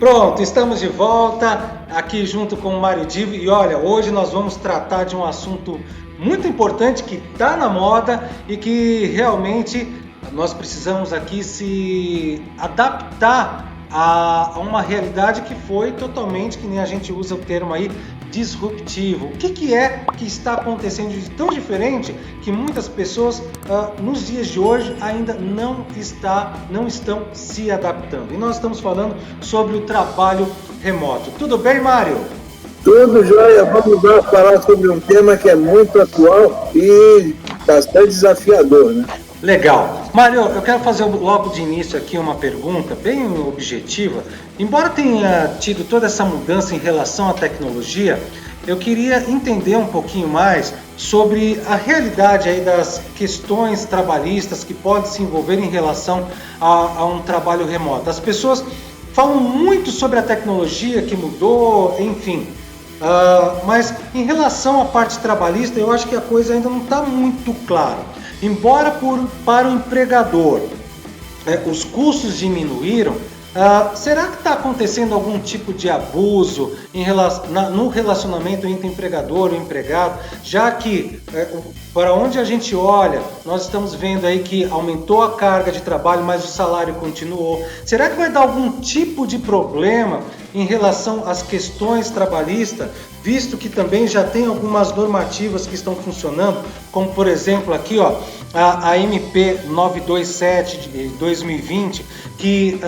Pronto, estamos de volta aqui junto com o Mário Divo e olha, hoje nós vamos tratar de um assunto muito importante que está na moda e que realmente nós precisamos aqui se adaptar a uma realidade que foi totalmente, que nem a gente usa o termo aí, disruptivo. O que é que está acontecendo de tão diferente que muitas pessoas nos dias de hoje ainda não estão se adaptando? E nós estamos falando sobre o trabalho remoto. Tudo bem, Mário? Tudo jóia. Vamos lá falar sobre um tema que é muito atual e bastante desafiador, né? Legal. Mário, eu quero fazer logo de início aqui uma pergunta bem objetiva. Embora tenha tido toda essa mudança em relação à tecnologia, eu queria entender um pouquinho mais sobre a realidade aí das questões trabalhistas que podem se envolver em relação a um trabalho remoto. As pessoas falam muito sobre a tecnologia que mudou, enfim. Mas em relação à parte trabalhista, eu acho que a coisa ainda não está muito clara. Embora para o empregador os custos diminuíram, será que está acontecendo algum tipo de abuso no relacionamento entre empregador e empregado? Já que, para onde a gente olha, nós estamos vendo aí que aumentou a carga de trabalho, mas o salário continuou. Será que vai dar algum tipo de problema em relação às questões trabalhistas, visto que também já tem algumas normativas que estão funcionando, como por exemplo aqui a MP 927 de 2020, que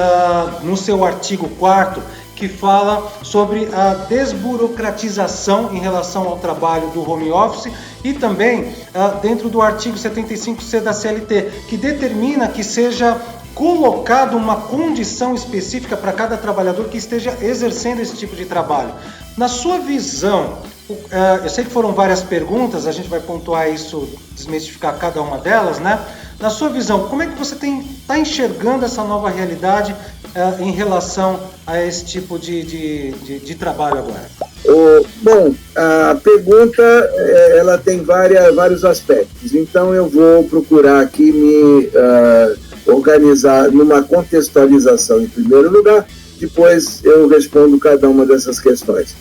no seu artigo 4º, que fala sobre a desburocratização em relação ao trabalho do home office e também dentro do artigo 75C da CLT, que determina que seja colocado uma condição específica para cada trabalhador que esteja exercendo esse tipo de trabalho. Na sua visão, eu sei que foram várias perguntas, a gente vai pontuar isso, desmistificar cada uma delas, né? Na sua visão, como é que você está enxergando essa nova realidade em relação a esse tipo de trabalho agora? Bom, a pergunta ela tem vários aspectos, então eu vou procurar aqui me organizar numa contextualização em primeiro lugar, depois eu respondo cada uma dessas questões.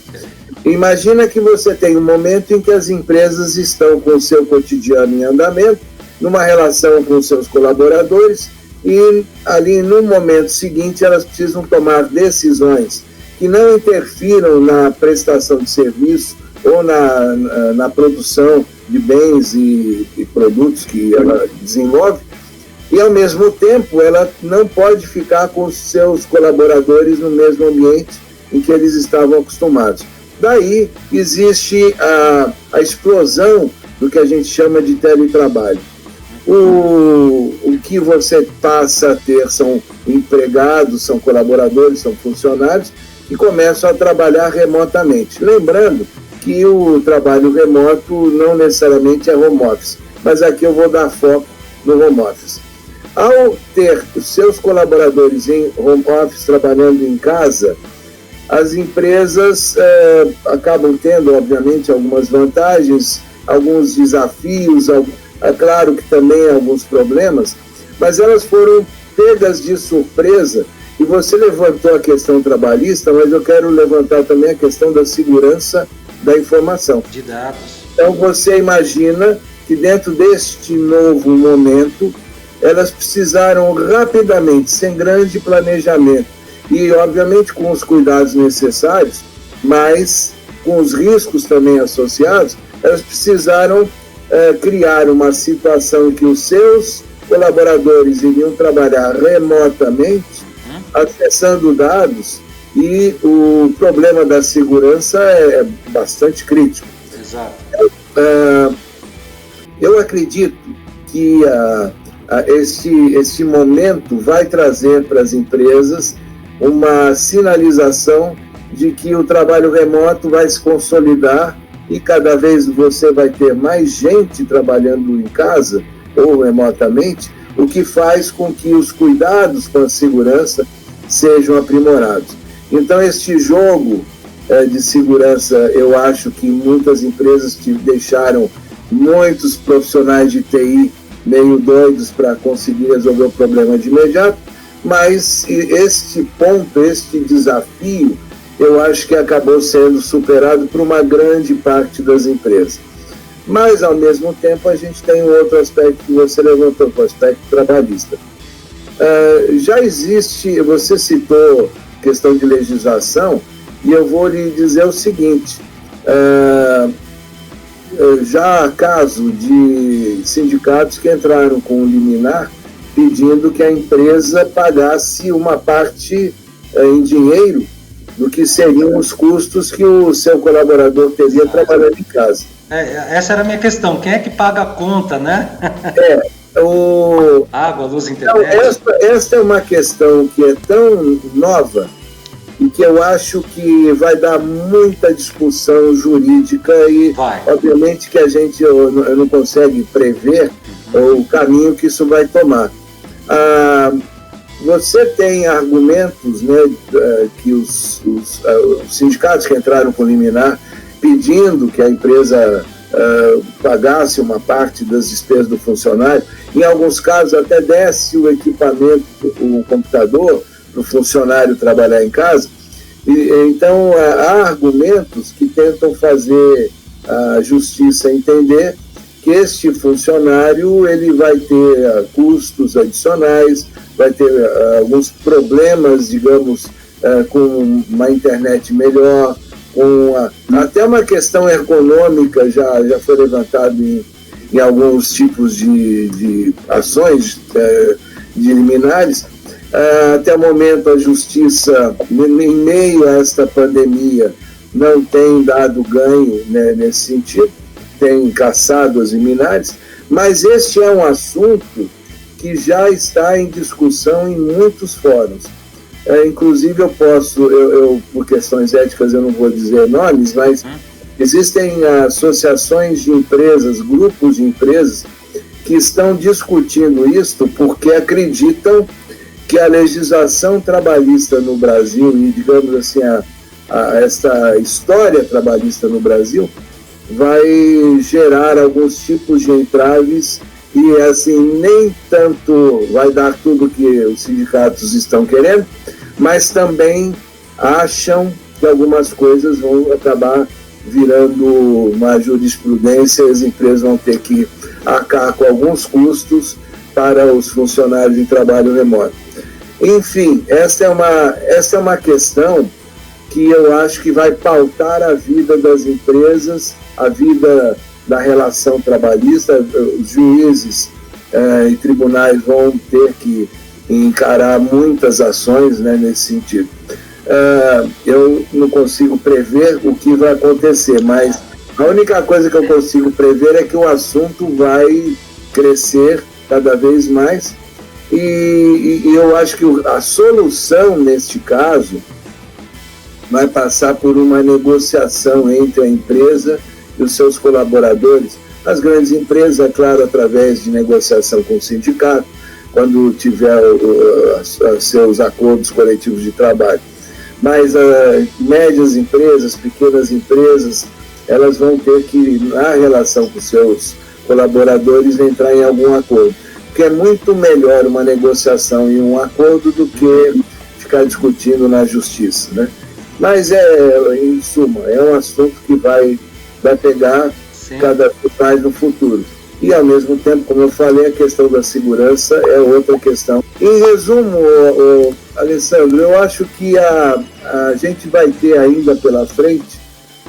Imagina que você tem um momento em que as empresas estão com o seu cotidiano em andamento, numa relação com seus colaboradores, e ali no momento seguinte elas precisam tomar decisões que não interfiram na prestação de serviço ou na produção de bens e produtos que ela desenvolve, e ao mesmo tempo ela não pode ficar com os seus colaboradores no mesmo ambiente em que eles estavam acostumados. Daí existe a explosão do que a gente chama de teletrabalho. O que você passa a ter são empregados, são colaboradores, são funcionários que começam a trabalhar remotamente. Lembrando que o trabalho remoto não necessariamente é home office, mas aqui eu vou dar foco no home office. Ao ter os seus colaboradores em home office trabalhando em casa, as empresas acabam tendo, obviamente, algumas vantagens, alguns desafios, é claro que também alguns problemas, mas elas foram pegas de surpresa. E você levantou a questão trabalhista, mas eu quero levantar também a questão da segurança da informação. De dados. Então você imagina que dentro deste novo momento, elas precisaram rapidamente, sem grande planejamento, e obviamente com os cuidados necessários, mas com os riscos também associados, elas precisaram criar uma situação em que os seus colaboradores iriam trabalhar remotamente, acessando dados, e o problema da segurança é bastante crítico. Exato. Eu acredito que este momento vai trazer para as empresas uma sinalização de que o trabalho remoto vai se consolidar e cada vez você vai ter mais gente trabalhando em casa ou remotamente, o que faz com que os cuidados com a segurança sejam aprimorados. Então, este jogo de segurança, eu acho que muitas empresas deixaram muitos profissionais de TI meio doidos para conseguir resolver o problema de imediato, mas este ponto, este desafio, eu acho que acabou sendo superado por uma grande parte das empresas. Mas, ao mesmo tempo, a gente tem um outro aspecto que você levantou, o aspecto trabalhista. Já existe, você citou questão de legislação, e eu vou lhe dizer o seguinte, já há caso de sindicatos que entraram com um liminar pedindo que a empresa pagasse uma parte em dinheiro do que seriam os custos que o seu colaborador teria trabalhando em casa. Essa era a minha questão. Quem é que paga a conta, né? Água, luz, internet. Então, essa é uma questão que é tão nova e que eu acho que vai dar muita discussão jurídica e, obviamente, que a gente não consegue prever o caminho que isso vai tomar. Você tem argumentos, né, que os sindicatos que entraram com liminar pedindo que a empresa pagasse uma parte das despesas do funcionário, em alguns casos até desse o equipamento, o computador, para o funcionário trabalhar em casa. Então, há argumentos que tentam fazer a justiça entender que este funcionário ele vai ter custos adicionais, vai ter alguns problemas, digamos, com uma internet melhor, até uma questão ergonômica já foi levantada em alguns tipos de ações de liminares. Até o momento, a Justiça, em meio a esta pandemia, não tem dado ganho, né, nesse sentido, tem cassado as liminares, mas este é um assunto que já está em discussão em muitos fóruns. Inclusive, eu por questões éticas, eu não vou dizer nomes, mas existem associações de empresas, grupos de empresas, que estão discutindo isto porque acreditam que a legislação trabalhista no Brasil, e digamos assim, esta história trabalhista no Brasil, vai gerar alguns tipos de entraves e, assim, nem tanto vai dar tudo que os sindicatos estão querendo, mas também acham que algumas coisas vão acabar virando uma jurisprudência e as empresas vão ter que arcar com alguns custos para os funcionários em trabalho remoto. Enfim, essa é uma questão que eu acho que vai pautar a vida das empresas, a vida da relação trabalhista. Os juízes e tribunais vão ter que encarar muitas ações, né, nesse sentido. Eu não consigo prever o que vai acontecer, mas a única coisa que eu consigo prever é que o assunto vai crescer cada vez mais e eu acho que a solução neste caso vai passar por uma negociação entre a empresa e os seus colaboradores. As grandes empresas, é claro, através de negociação com o sindicato, quando tiver seus acordos coletivos de trabalho. Mas médias empresas, pequenas empresas, elas vão ter que, na relação com seus colaboradores, entrar em algum acordo. Porque é muito melhor uma negociação e um acordo do que ficar discutindo na justiça, né? Mas, em suma, é um assunto que vai pegar cada vez mais no futuro. E, ao mesmo tempo, como eu falei, a questão da segurança é outra questão. Em resumo, Alessandro, eu acho que a gente vai ter ainda pela frente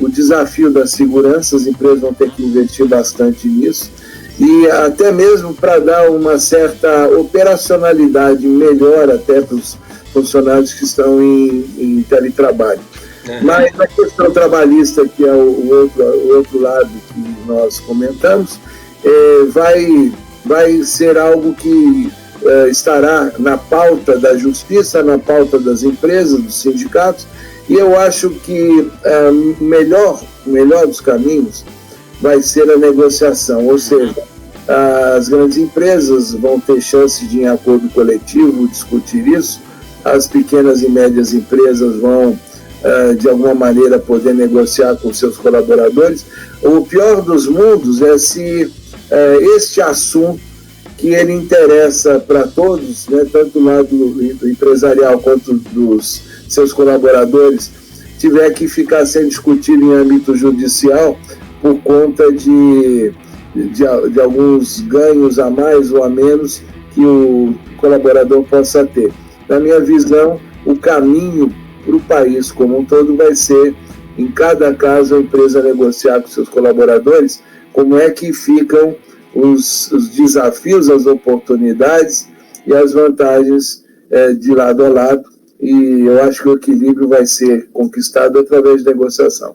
o desafio da segurança, as empresas vão ter que investir bastante nisso, e até mesmo para dar uma certa operacionalidade melhor até para os funcionários que estão em teletrabalho. Mas a questão trabalhista, que é o outro lado que nós comentamos, vai ser algo que estará na pauta da justiça, na pauta das empresas, dos sindicatos, e eu acho que o melhor dos caminhos vai ser a negociação, ou seja, as grandes empresas vão ter chance de, em acordo coletivo, discutir isso, as pequenas e médias empresas vão, de alguma maneira, poder negociar com seus colaboradores. O pior dos mundos é se este assunto, que ele interessa para todos, né, tanto do lado do empresarial quanto dos seus colaboradores, tiver que ficar sendo discutido em âmbito judicial por conta de alguns ganhos a mais ou a menos que o colaborador possa ter. Na minha visão, o caminho para o país como um todo vai ser, em cada caso, a empresa negociar com seus colaboradores como é que ficam os desafios, as oportunidades e as vantagens de lado a lado, e eu acho que o equilíbrio vai ser conquistado através de negociação.